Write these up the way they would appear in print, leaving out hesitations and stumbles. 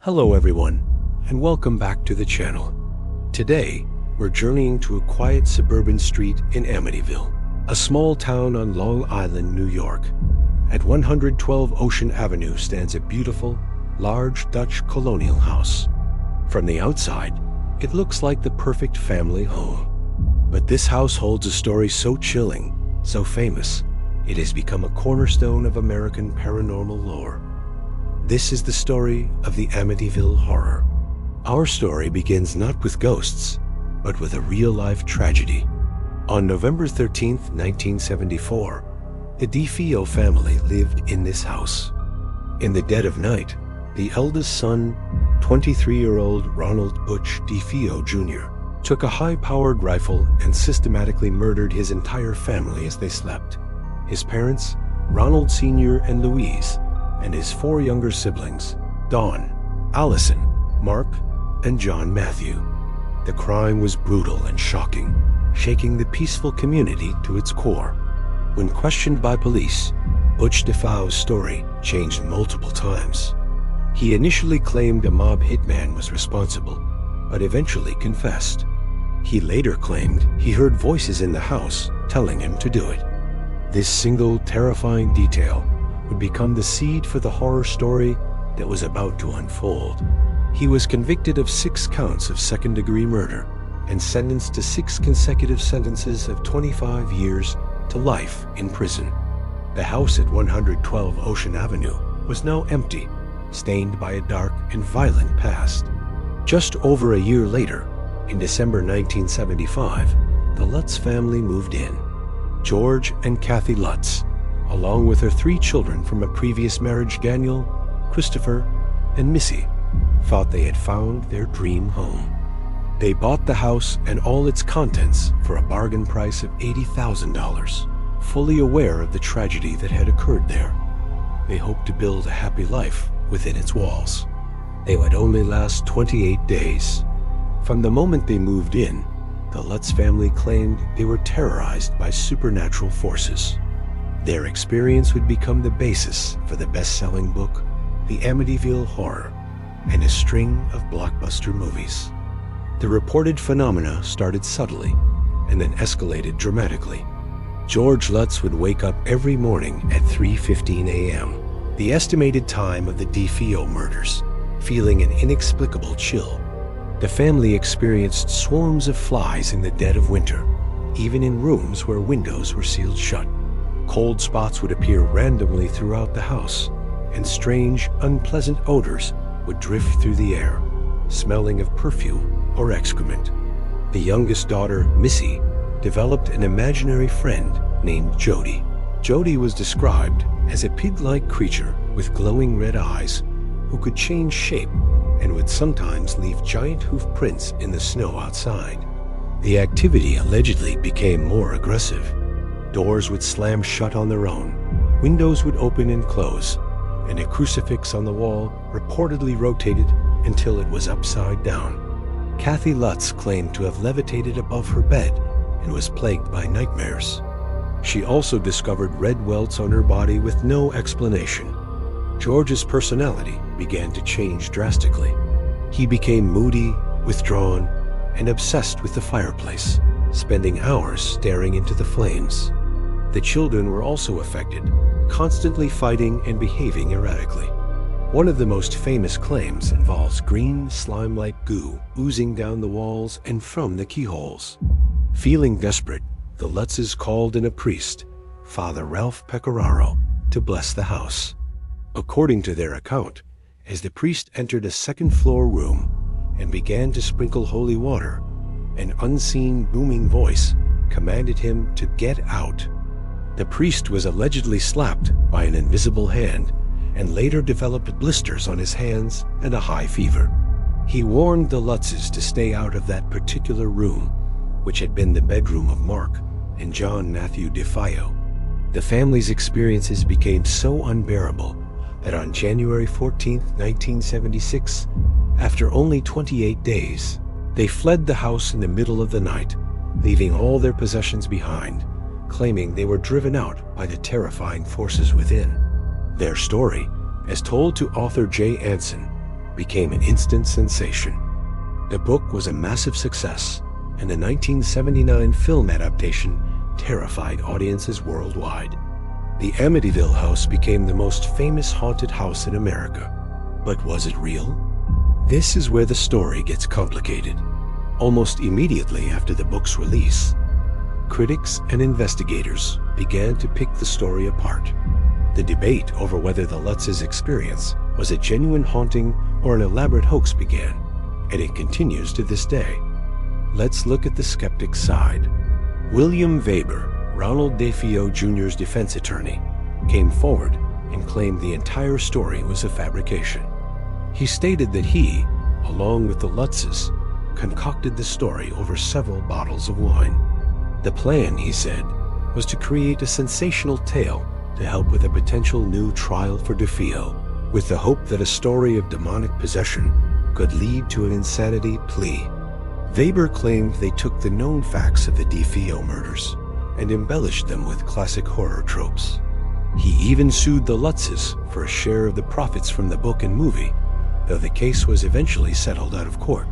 Hello everyone, and welcome back to the channel. Today, we're journeying to a quiet suburban street in Amityville, a small town on Long Island, New York. At 112 Ocean Avenue stands a beautiful, large Dutch colonial house. From the outside, it looks like the perfect family home. But this house holds a story so chilling, so famous, it has become a cornerstone of American paranormal lore. This is the story of the Amityville Horror. Our story begins not with ghosts, but with a real-life tragedy. On November 13th, 1974, the DeFeo family lived in this house. In the dead of night, the eldest son, 23-year-old Ronald Butch DeFeo Jr., took a high-powered rifle and systematically murdered his entire family as they slept. His parents, Ronald Sr. and Louise, and his four younger siblings, Dawn, Allison, Mark, and John Matthew. The crime was brutal and shocking, shaking the peaceful community to its core. When questioned by police, Butch DeFeo's story changed multiple times. He initially claimed a mob hitman was responsible, but eventually confessed. He later claimed he heard voices in the house telling him to do it. This single terrifying detail would become the seed for the horror story that was about to unfold. He was convicted of 6 counts of second-degree murder and sentenced to 6 consecutive sentences of 25 years to life in prison. The house at 112 Ocean Avenue was now empty, stained by a dark and violent past. Just over a year later, in December 1975, the Lutz family moved in. George and Kathy Lutz, along with her 3 children from a previous marriage, Daniel, Christopher, and Missy, thought they had found their dream home. They bought the house and all its contents for a bargain price of $80,000, fully aware of the tragedy that had occurred there. They hoped to build a happy life within its walls. They would only last 28 days. From the moment they moved in, the Lutz family claimed they were terrorized by supernatural forces. Their experience would become the basis for the best-selling book, The Amityville Horror, and a string of blockbuster movies. The reported phenomena started subtly and then escalated dramatically. George Lutz would wake up every morning at 3:15 a.m., the estimated time of the DeFeo murders, feeling an inexplicable chill. The family experienced swarms of flies in the dead of winter, even in rooms where windows were sealed shut. Cold spots would appear randomly throughout the house, and strange, unpleasant odors would drift through the air, smelling of perfume or excrement. The youngest daughter, Missy, developed an imaginary friend named Jody. Jody was described as a pig-like creature with glowing red eyes who could change shape and would sometimes leave giant hoof prints in the snow outside. The activity allegedly became more aggressive. Doors would slam shut on their own, windows would open and close, and a crucifix on the wall reportedly rotated until it was upside down. Kathy Lutz claimed to have levitated above her bed and was plagued by nightmares. She also discovered red welts on her body with no explanation. George's personality began to change drastically. He became moody, withdrawn, and obsessed with the fireplace, spending hours staring into the flames. The children were also affected, constantly fighting and behaving erratically. One of the most famous claims involves green, slime-like goo oozing down the walls and from the keyholes. Feeling desperate, the Lutzes called in a priest, Father Ralph Pecoraro, to bless the house. According to their account, as the priest entered a second-floor room and began to sprinkle holy water, an unseen booming voice commanded him to get out. The priest was allegedly slapped by an invisible hand and later developed blisters on his hands and a high fever. He warned the Lutzes to stay out of that particular room, which had been the bedroom of Mark and John Matthew DeFeo. The family's experiences became so unbearable that on January 14, 1976, after only 28 days, they fled the house in the middle of the night, leaving all their possessions behind, claiming they were driven out by the terrifying forces within. Their story, as told to author Jay Anson, became an instant sensation. The book was a massive success, and the 1979 film adaptation terrified audiences worldwide. The Amityville house became the most famous haunted house in America. But was it real? This is where the story gets complicated. Almost immediately after the book's release, critics and investigators began to pick the story apart. The debate over whether the Lutz's experience was a genuine haunting or an elaborate hoax began, and it continues to this day. Let's look at the skeptic's side. William Weber, Ronald DeFeo Jr.'s defense attorney, came forward and claimed the entire story was a fabrication. He stated that he, along with the Lutzes, concocted the story over several bottles of wine. The plan, he said, was to create a sensational tale to help with a potential new trial for DeFeo, with the hope that a story of demonic possession could lead to an insanity plea. Weber claimed they took the known facts of the DeFeo murders and embellished them with classic horror tropes. He even sued the Lutzes for a share of the profits from the book and movie, though the case was eventually settled out of court.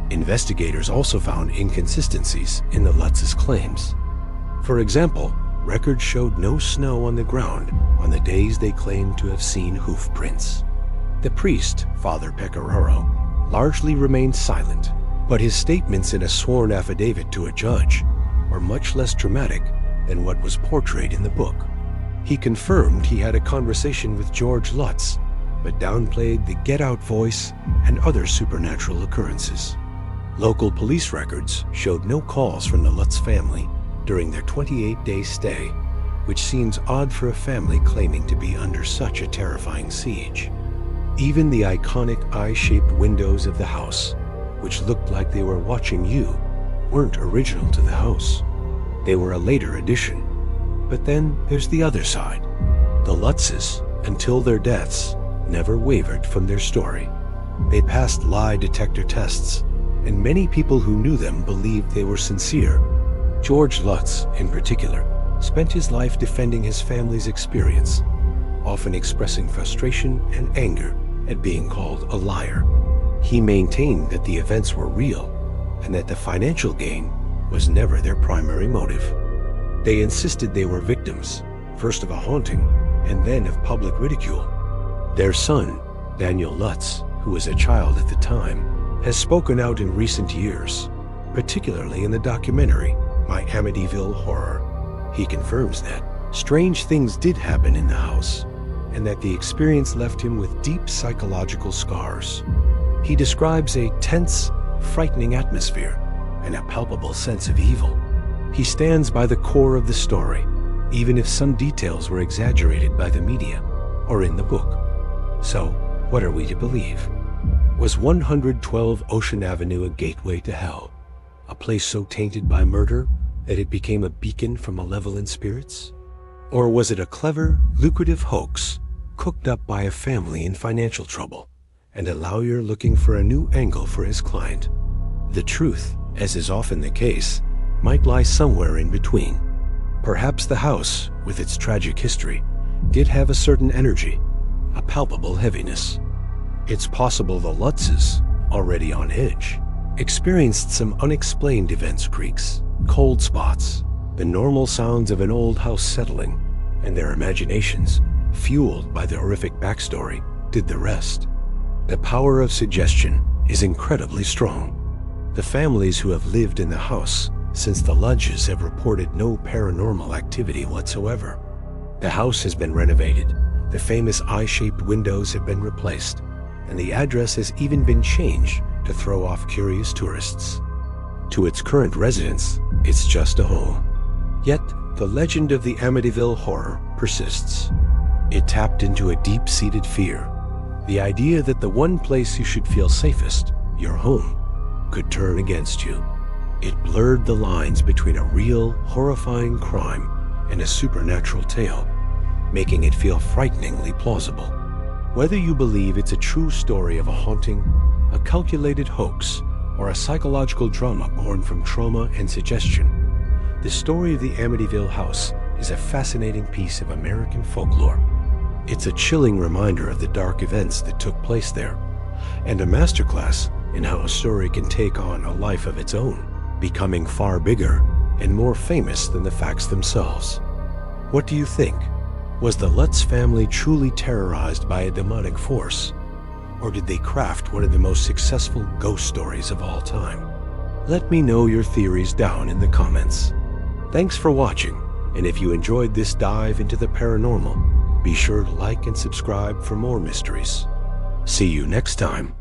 Investigators also found inconsistencies in the Lutzes' claims. For example, records showed no snow on the ground on the days they claimed to have seen hoof prints. The priest, Father Pecoraro, largely remained silent, but his statements in a sworn affidavit to a judge were much less dramatic than what was portrayed in the book. He confirmed he had a conversation with George Lutz, but downplayed the get-out voice and other supernatural occurrences. Local police records showed no calls from the Lutz family during their 28-day stay, which seems odd for a family claiming to be under such a terrifying siege. Even the iconic eye-shaped windows of the house, which looked like they were watching you, weren't original to the house. They were a later addition. But then there's the other side. The Lutzes, until their deaths, never wavered from their story. They passed lie detector tests, and many people who knew them believed they were sincere. George Lutz, in particular, spent his life defending his family's experience, often expressing frustration and anger at being called a liar. He maintained that the events were real and that the financial gain was never their primary motive. They insisted they were victims, first of a haunting and then of public ridicule. Their son, Daniel Lutz, who was a child at the time, has spoken out in recent years, particularly in the documentary My Amityville Horror. He confirms that strange things did happen in the house, and that the experience left him with deep psychological scars. He describes a tense, frightening atmosphere and a palpable sense of evil. He stands by the core of the story, even if some details were exaggerated by the media or in the book. So, what are we to believe? Was 112 Ocean Avenue a gateway to hell? A place so tainted by murder that it became a beacon for malevolent spirits? Or was it a clever, lucrative hoax cooked up by a family in financial trouble and a lawyer looking for a new angle for his client? The truth, as is often the case, might lie somewhere in between. Perhaps the house, with its tragic history, did have a certain energy, a palpable heaviness. It's possible the Lutzes, already on edge, experienced some unexplained events, creaks, cold spots, the normal sounds of an old house settling, and their imaginations, fueled by the horrific backstory, did the rest. The power of suggestion is incredibly strong. The families who have lived in the house since the Lutzes have reported no paranormal activity whatsoever. The house has been renovated, the famous eye-shaped windows have been replaced, and the address has even been changed to throw off curious tourists. To its current residents, it's just a home. Yet, the legend of the Amityville Horror persists. It tapped into a deep-seated fear. The idea that the one place you should feel safest, your home, could turn against you. It blurred the lines between a real, horrifying crime and a supernatural tale, making it feel frighteningly plausible. Whether you believe it's a true story of a haunting, a calculated hoax, or a psychological drama born from trauma and suggestion, the story of the Amityville house is a fascinating piece of American folklore. It's a chilling reminder of the dark events that took place there, and a masterclass in how a story can take on a life of its own, becoming far bigger and more famous than the facts themselves. What do you think? Was the Lutz family truly terrorized by a demonic force? Or did they craft one of the most successful ghost stories of all time? Let me know your theories down in the comments. Thanks for watching, and if you enjoyed this dive into the paranormal, be sure to like and subscribe for more mysteries. See you next time